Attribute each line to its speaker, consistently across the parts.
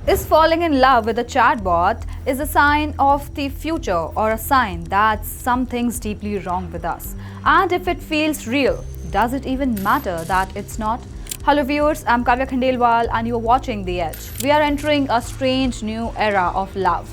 Speaker 1: Is falling in love with a chatbot is a sign of the future or a sign that something's deeply wrong with us? And if it feels real, does it even matter that it's not? Hello viewers, I'm Kavya Khandelwal and you're watching The Edge. We are entering a strange new era of love.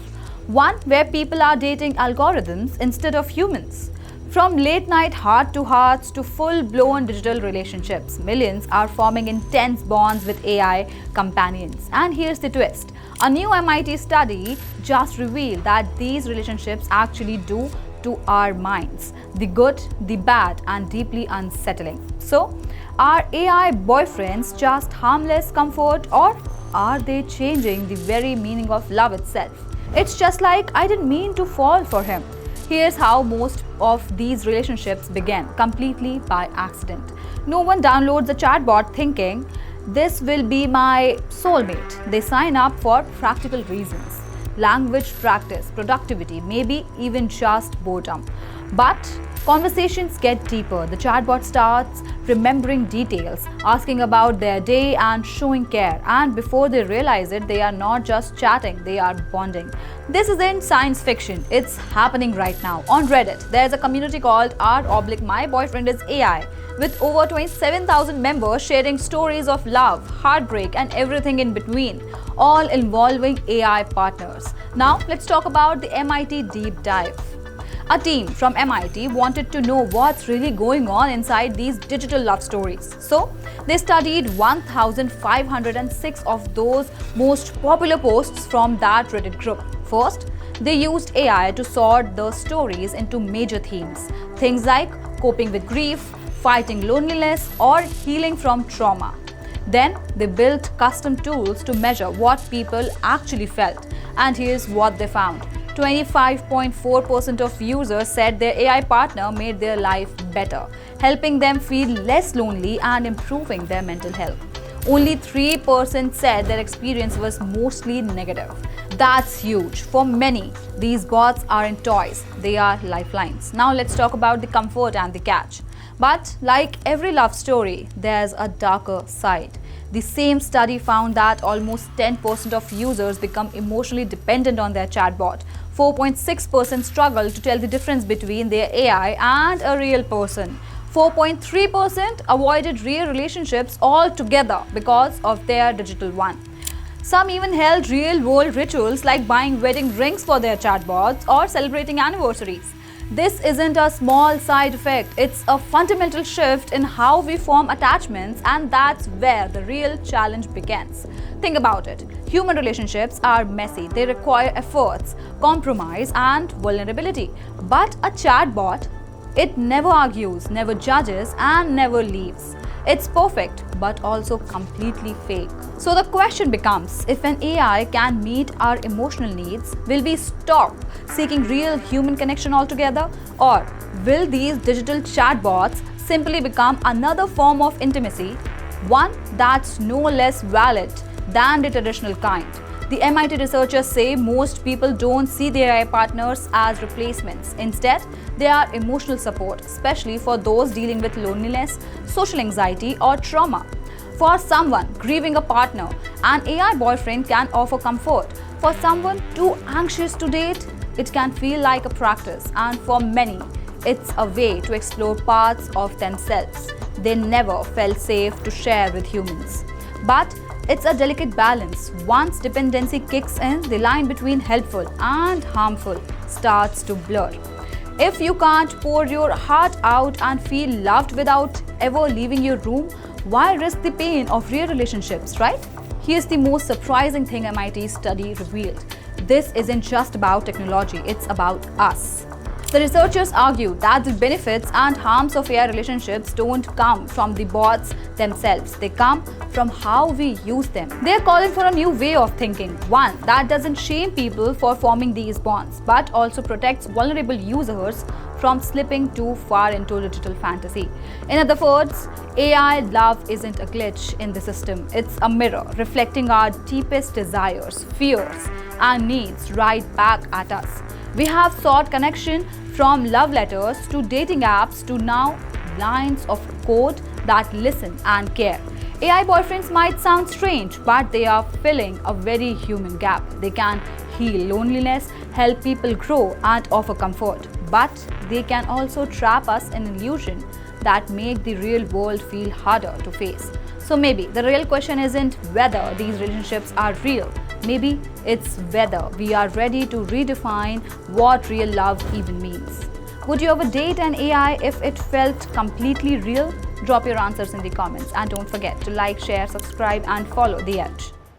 Speaker 1: One where people are dating algorithms instead of humans. From late night heart to hearts to full blown digital relationships, millions are forming intense bonds with AI companions. And here's the twist: a new MIT study just revealed that these relationships actually do to our minds the good, the bad, and deeply unsettling. So, are AI boyfriends just harmless comfort, or are they changing the very meaning of love itself? It's just like I didn't mean to fall for him. Here's how most of these relationships began, completely by accident. No one downloads a chatbot thinking, this will be my soulmate. They sign up for practical reasons: language practice, productivity, maybe even just boredom. But conversations get deeper. The chatbot starts remembering details, asking about their day, and showing care. And before they realize it, they are not just chatting, they are bonding. This isn't science fiction, it's happening right now. On Reddit, there's a community called r/My Boyfriend is AI, with over 27,000 members sharing stories of love, heartbreak, and everything in between, all involving AI partners. Now, let's talk about the MIT deep dive. A team from MIT wanted to know what's really going on inside these digital love stories. So, they studied 1,506 of those most popular posts from that Reddit group. First, they used AI to sort the stories into major themes. Things like coping with grief, fighting loneliness, or healing from trauma. Then, they built custom tools to measure what people actually felt. And here's what they found: 25.4% of users said their AI partner made their life better, helping them feel less lonely and improving their mental health. Only 3% said their experience was mostly negative. That's huge. For many, these bots aren't toys, they are lifelines. Now let's talk about the comfort and the catch. But like every love story, there's a darker side. The same study found that almost 10% of users become emotionally dependent on their chatbot. 4.6% struggle to tell the difference between their AI and a real person. 4.3% avoided real relationships altogether because of their digital one. Some even held real-world rituals like buying wedding rings for their chatbots or celebrating anniversaries. This isn't a small side effect, it's a fundamental shift in how we form attachments, and that's where the real challenge begins. Think about it. Human relationships are messy, they require efforts, compromise, and vulnerability. But a chatbot, it never argues, never judges, and never leaves. It's perfect, but also completely fake. So the question becomes, if an AI can meet our emotional needs, will we stop seeking real human connection altogether? Or will these digital chatbots simply become another form of intimacy, one that's no less valid than the traditional kind? The MIT researchers say most people don't see their AI partners as replacements. Instead, they are emotional support, especially for those dealing with loneliness, social anxiety, or trauma. For someone grieving a partner, an AI boyfriend can offer comfort. For someone too anxious to date, it can feel like a practice. And for many, it's a way to explore parts of themselves they never felt safe to share with humans. But it's a delicate balance. Once dependency kicks in, the line between helpful and harmful starts to blur. If you can't pour your heart out and feel loved without ever leaving your room, why risk the pain of real relationships, right? Here's the most surprising thing MIT study revealed. This isn't just about technology, it's about us. The researchers argue that the benefits and harms of AI relationships don't come from the bots themselves, they come from how we use them. They are calling for a new way of thinking, one that doesn't shame people for forming these bonds, but also protects vulnerable users from slipping too far into digital fantasy. In other words, AI love isn't a glitch in the system, it's a mirror reflecting our deepest desires, fears, and needs right back at us. We have sought connection from love letters to dating apps to now lines of code that listen and care. AI boyfriends might sound strange, but they are filling a very human gap. They can heal loneliness, help people grow, and offer comfort. But they can also trap us in illusion that make the real world feel harder to face. So maybe the real question isn't whether these relationships are real. Maybe it's whether we are ready to redefine what real love even means. Would you ever date an AI if it felt completely real? Drop your answers in the comments and don't forget to like, share, subscribe and follow The Edge.